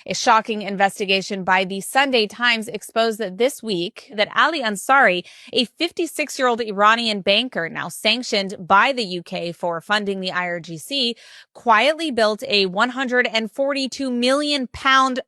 A shocking investigation by the Sunday Times exposed that this week that Ali Ansari, a 56-year-old Iranian banker now sanctioned by the UK for funding the IRGC, quietly built a £142 million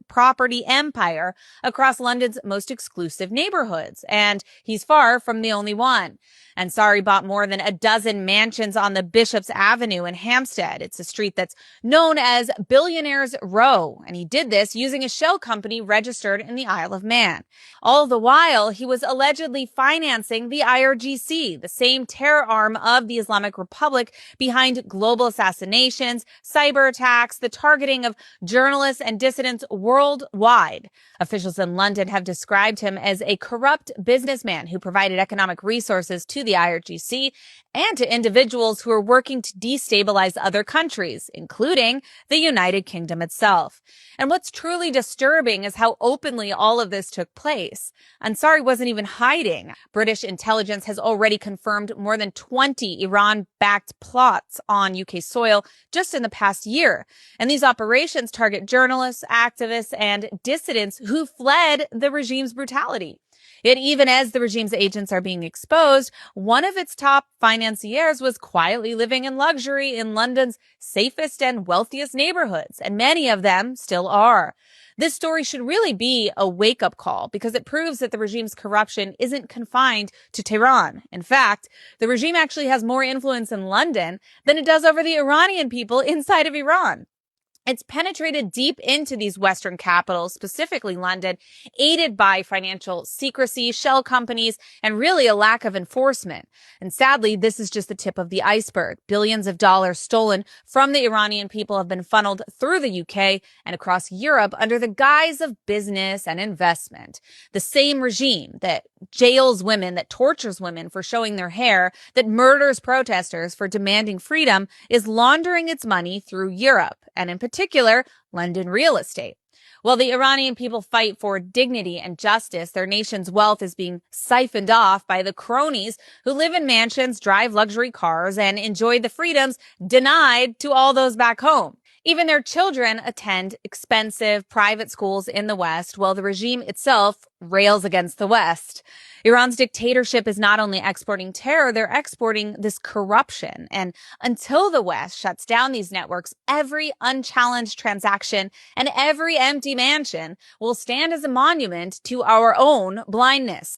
property empire across London's most exclusive neighborhoods. And he's far from the only one. Ansari bought more than a dozen mansions on the Bishop's Avenue in Hampstead. It's a street that's known as Billionaires Row, and he did this using a shell company registered in the Isle of Man. All the while, he was allegedly financing the IRGC, the same terror arm of the Islamic Republic behind global assassinations, cyber attacks, the targeting of journalists and dissidents worldwide. Officials in London have described him as a corrupt businessman who provided economic resources to the IRGC and to individuals who are working to destabilize other countries, including the United Kingdom itself. And what's truly disturbing is how openly all of this took place. Ansari wasn't even hiding. British intelligence has already confirmed more than 20 Iran-backed plots on UK soil just in the past year. And these operations target journalists, activists, and dissidents who fled the regime's brutality. Yet even as the regime's agents are being exposed, one of its top financiers was quietly living in luxury in London's safest and wealthiest neighborhoods, and many of them still are. This story should really be a wake-up call because it proves that the regime's corruption isn't confined to Tehran. In fact, the regime actually has more influence in London than it does over the Iranian people inside of Iran. It's penetrated deep into these Western capitals, specifically London, aided by financial secrecy, shell companies, and really a lack of enforcement. And sadly, this is just the tip of the iceberg. Billions of dollars stolen from the Iranian people have been funneled through the UK and across Europe under the guise of business and investment. The same regime that jails women, that tortures women for showing their hair, that murders protesters for demanding freedom, is laundering its money through Europe, and in particular, London real estate. While the Iranian people fight for dignity and justice, their nation's wealth is being siphoned off by the cronies who live in mansions, drive luxury cars, and enjoy the freedoms denied to all those back home. Even their children attend expensive private schools in the West, while the regime itself rails against the West. Iran's dictatorship is not only exporting terror, they're exporting this corruption. And until the West shuts down these networks, every unchallenged transaction and every empty mansion will stand as a monument to our own blindness.